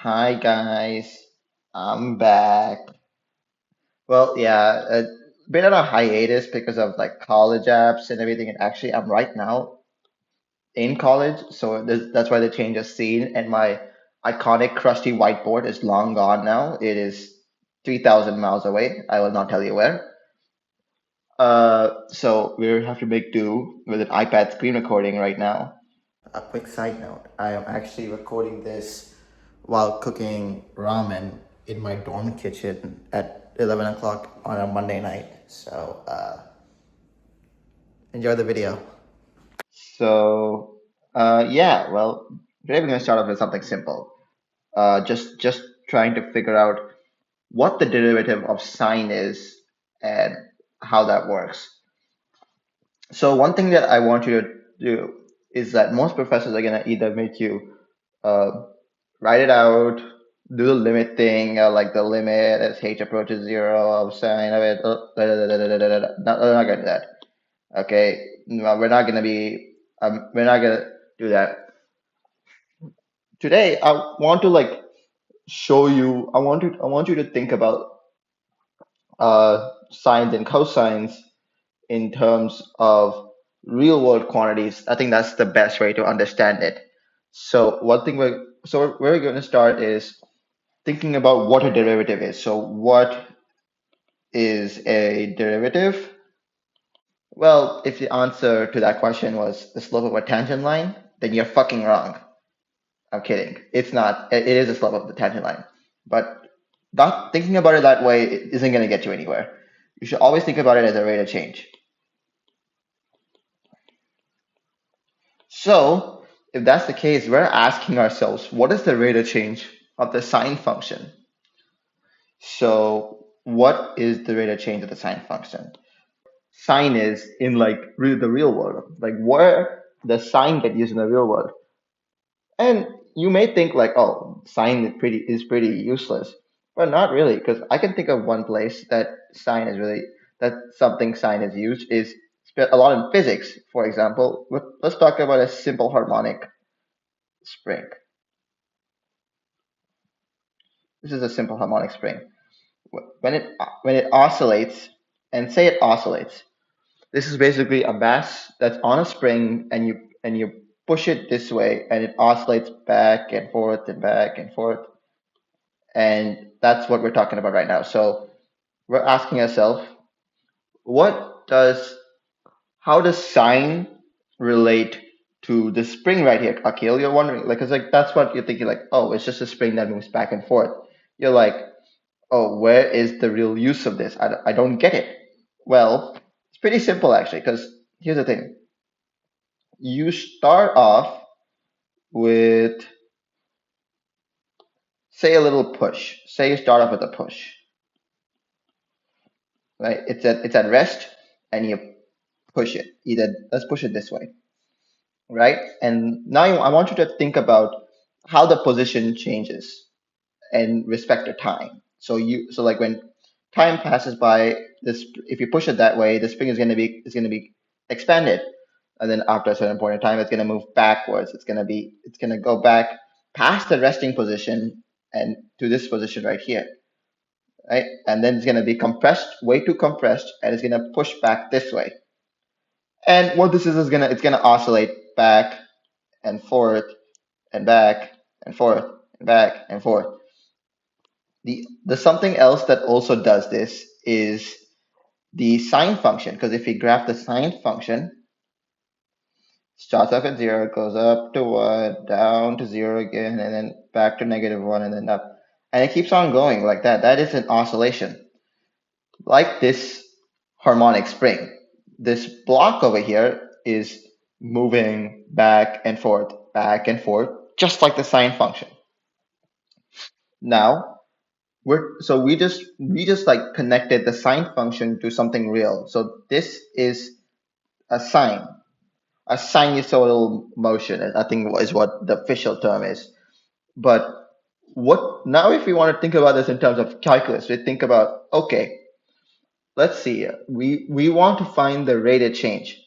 Hi guys, I'm back. Well, yeah, been on a hiatus because of like college apps and everything. And actually, I'm right now in college, so that's why the change of scene. And my iconic crusty whiteboard is long gone now. It is 3,000 miles away. I will not tell you where. So we have to make do with an iPad screen recording right now. A quick side note, I am actually recording this while cooking ramen in my dorm kitchen at 11 o'clock on a Monday night. So enjoy the video. So, yeah, well, today we're going to start off with something simple. Just trying to figure out what the derivative of sine is and how that works. So one thing that I want you to do is that most professors are going to either make you uh, write it out, do the limit thing, like the limit as h approaches zero of sine of it. No, we're not gonna do that. Okay, no, we're not gonna be. We're not gonna do that today. I want to like show you. I want you to think about sines and cosines in terms of real world quantities. I think that's the best way to understand it. So one thing where we're going to start is thinking about what a derivative is. So what is a derivative? Well, if the answer to that question was the slope of a tangent line, then you're fucking wrong. I'm kidding. It's not. It is the slope of the tangent line. But not thinking about it that way isn't going to get you anywhere. You should always think about it as a rate of change. So, if that's the case, we're asking ourselves, what is the rate of change of the sine function? So, what is the rate of change of the sine function? Sine is in like the real world, like where the sine get used in the real world. And you may think like, oh, sine is pretty useless, but not really, because I can think of one place that sine is really that something sine is used is a lot in physics. For example, let's talk about a simple harmonic spring. This is a simple harmonic spring. When it oscillates, and say it oscillates, this is basically a mass that's on a spring, and you push it this way, and it oscillates back and forth and back and forth, and that's what we're talking about right now. So we're asking ourselves, what does how does sine relate to the spring right here, Akil? You're wondering, like, it's like that's what you're thinking, like, oh, it's just a spring that moves back and forth. You're like, oh, where is the real use of this? I don't get it. Well, it's pretty simple actually, because here's the thing. You start off with, say, a little push. Say you start off with a push, right? It's at rest, and you push it. Either let's push it this way, right? And now I want you to think about how the position changes in respect to time. So like when time passes by, this if you push it that way, the spring is gonna be expanded, and then after a certain point in time, it's gonna move backwards. It's gonna go back past the resting position and to this position right here, right? And then it's gonna be compressed, way too compressed, and it's gonna push back this way. And what this is gonna it's gonna oscillate back and forth and back and forth and back and forth. The something else that also does this is the sine function, because if we graph the sine function, starts off at zero, goes up to one, down to zero again, and then back to negative one, and then up, and it keeps on going like that. That is an oscillation, like this harmonic spring. This block over here is moving back and forth, just like the sine function. Now, we just like connected the sine function to something real. So this is a sine, a sinusoidal motion, I think is what the official term is. But what now if we want to think about this in terms of calculus, we think about, okay, let's see, we want to find the rate of change.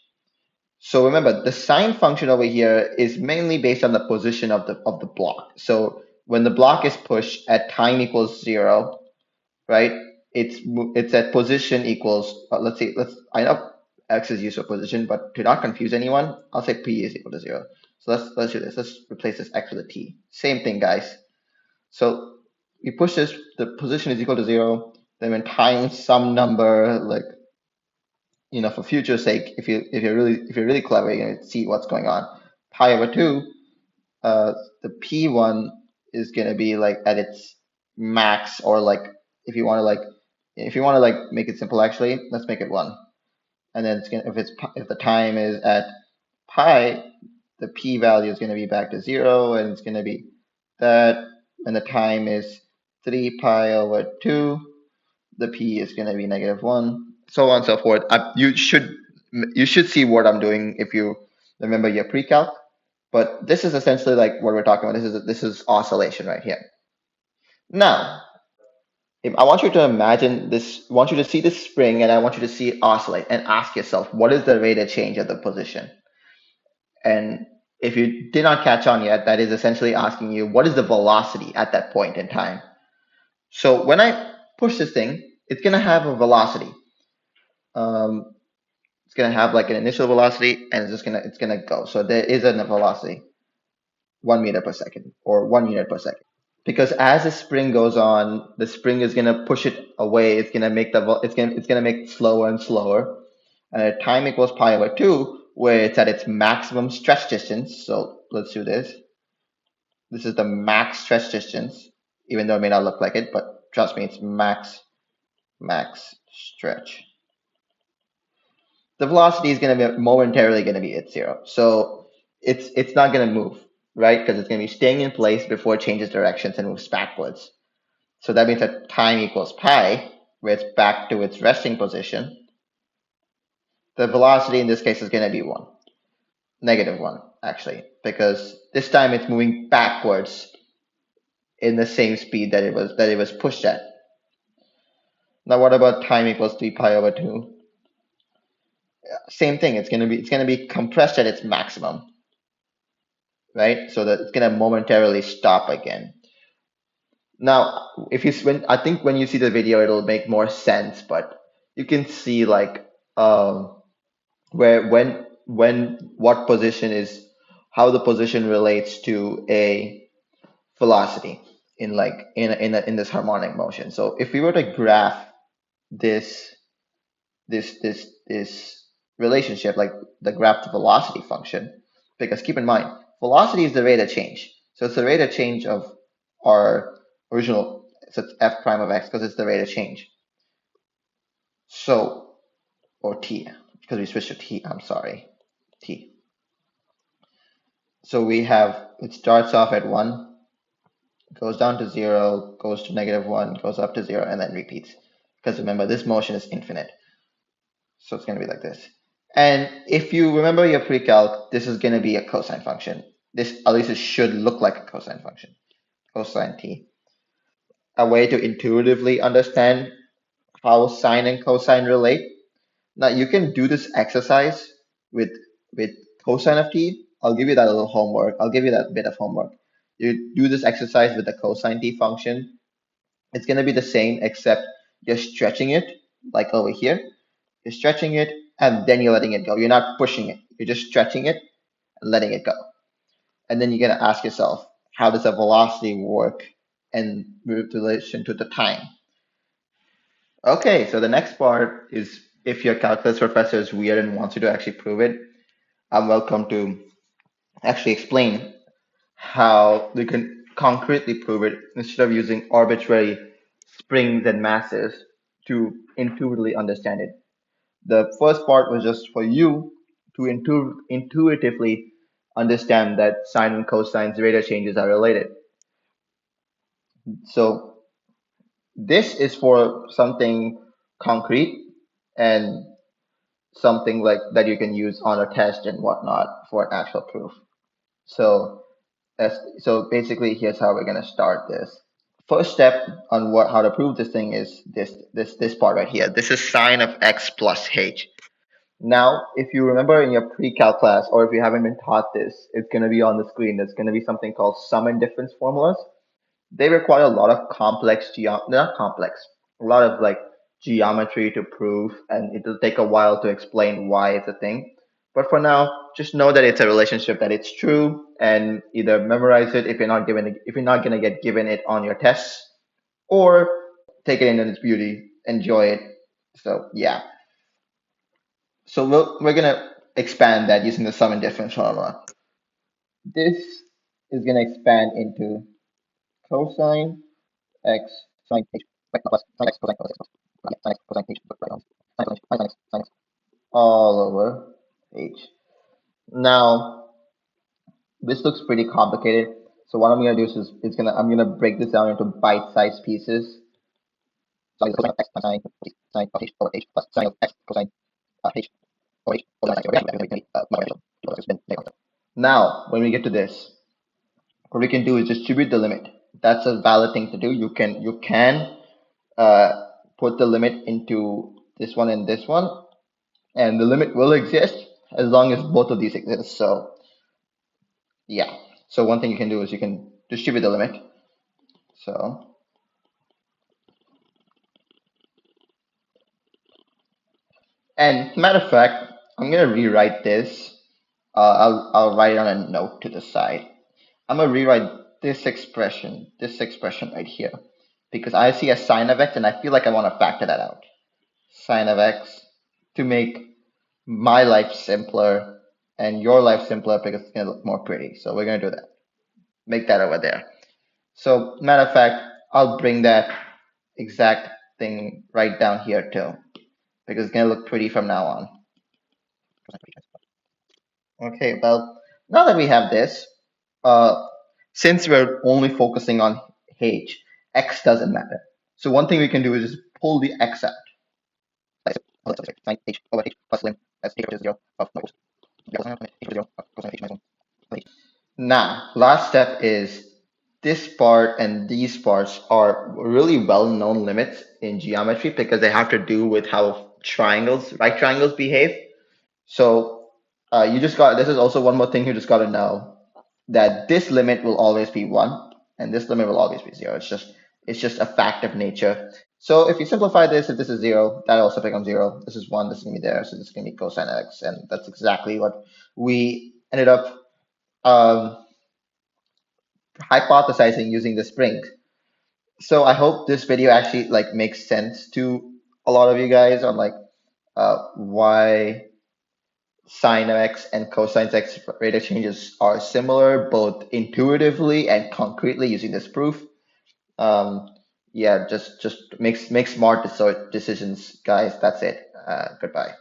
So remember, the sine function over here is mainly based on the position of the block. So when the block is pushed at time equals 0, right? It's at position equals, I know x is used for position, but to not confuse anyone, I'll say p is equal to 0. So let's do this. Let's replace this x with a t. Same thing, guys. So we push this, the position is equal to 0. Then when times some number, like, for future's sake, if you're really clever, you're gonna see what's going on. Pi over 2, the p1 is gonna be like at its max, or like if you want to make it simple, actually, let's make it 1. And then if the time is at pi, the p value is going to be back to 0, and it's going to be that. When the time is 3 pi over 2, the p is going to be -1, so on and so forth. You should see what I'm doing if you remember your pre-calc, but this is essentially like what we're talking about. This is oscillation right here. Now, if I want you to imagine this, I want you to see this spring, and I want you to see it oscillate, and ask yourself, what is the rate of change of the position? And if you did not catch on yet, that is essentially asking you, what is the velocity at that point in time? So when I push this thing, it's going to have a velocity. It's going to have like an initial velocity, and it's gonna go. So there is a velocity, 1 meter per second, or 1 unit per second. Because as the spring goes on, the spring is gonna push it away. It's gonna make it slower and slower. And at time equals pi over 2, where it's at its maximum stretch distance. So let's do this. This is the max stretch distance, even though it may not look like it, but trust me, it's max stretch. The velocity is going to be momentarily going to be at 0. So it's not going to move, right? Because it's going to be staying in place before it changes directions and moves backwards. So that means that time equals pi, where it's back to its resting position. The velocity in this case is going to be 1. -1, actually, because this time it's moving backwards in the same speed that it was pushed at. Now, what about time equals 3 pi over 2? Same thing. It's gonna be compressed at its maximum, right? So that it's gonna momentarily stop again. Now, I think when you see the video, it'll make more sense. But you can see like where what position is, how the position relates to a velocity in this harmonic motion. So if we were to graph this relationship, like the graph to velocity function, because keep in mind, velocity is the rate of change. So it's the rate of change of our original, so it's f prime of x, because it's the rate of change. So, or t, because we switched to t, I'm sorry, t. So it starts off at 1, goes down to 0, goes to -1, goes up to 0, and then repeats. Because remember, this motion is infinite. So it's going to be like this. And if you remember your pre-calc, this is going to be a cosine function. This, at least it should look like a cosine function. Cosine t. A way to intuitively understand how sine and cosine relate. Now you can do this exercise with cosine of t. I'll give you that little homework. I'll give you that bit of homework. You do this exercise with the cosine t function. It's going to be the same, except you're stretching it, like over here. You're stretching it, and then you're letting it go. You're not pushing it. You're just stretching it and letting it go. And then you're going to ask yourself, how does the velocity work in relation to the time? Okay, so the next part is, if your calculus professor is weird and wants you to actually prove it, I'm welcome to actually explain how we can concretely prove it instead of using arbitrary springs and masses to intuitively understand it. The first part was just for you to intuitively understand that sine and cosine's rate of changes are related. So this is for something concrete and something like that you can use on a test and whatnot for an actual proof. So basically, here's how we're gonna start this. First step on how to prove this thing is this part right here. This is sine of x plus h. Now, if you remember in your pre-calc class, or if you haven't been taught this, it's going to be on the screen. There's going to be something called sum and difference formulas. they require a lot of complex not complex, a lot of like geometry to prove, and it'll take a while to explain why it's a thing. But for now, just know that it's a relationship, that it's true, and either memorize it if you're not gonna get given it on your tests, or take it in its beauty, enjoy it. So yeah. So we're gonna expand that using the sum and difference formula. This is gonna expand into cosine x sine h right, plus sine x cosine cosine x plus sine x cosine h right on sine x all over h. Now this looks pretty complicated. So what I'm gonna do is gonna I'm gonna break this down into bite-sized pieces. So I'm cosine of x times sine of h over h plus sine of x cosine h over h over now when we get to this, what we can do is distribute the limit. That's a valid thing to do. You can uh, put the limit into this one and this one, and the limit will exist as long as both of these exist. So yeah. So one thing you can do is you can distribute the limit. So and matter of fact, I'm gonna rewrite this. I'll write it on a note to the side. I'm gonna rewrite this expression right here, because I see a sine of x and I feel like I want to factor that out. Sine of x to make my life simpler and your life simpler because it's gonna look more pretty. So we're gonna do that. Make that over there. So matter of fact, I'll bring that exact thing right down here too, because it's gonna look pretty from now on. Okay, well, now that we have this, uh, since we're only focusing on h, x doesn't matter. So one thing we can do is just pull the x out. Sine h over h plus lim as h equals 0 of no, h equals 0 of cosine h minus 1. Now, last step is this part and these parts are really well-known limits in geometry because they have to do with how right triangles behave. So you just got, this is also one more thing you just got to know, that this limit will always be 1 and this limit will always be 0. It's just a fact of nature. So if you simplify this, if this is 0, that also becomes 0. This is 1, this is going to be there, so this is going to be cosine x, and that's exactly what we ended up hypothesizing using the spring. So I hope this video actually like makes sense to a lot of you guys on like why sine of x and cosine x rate of changes are similar, both intuitively and concretely using this proof. Um, yeah, just make smart decisions, guys. That's it. Goodbye.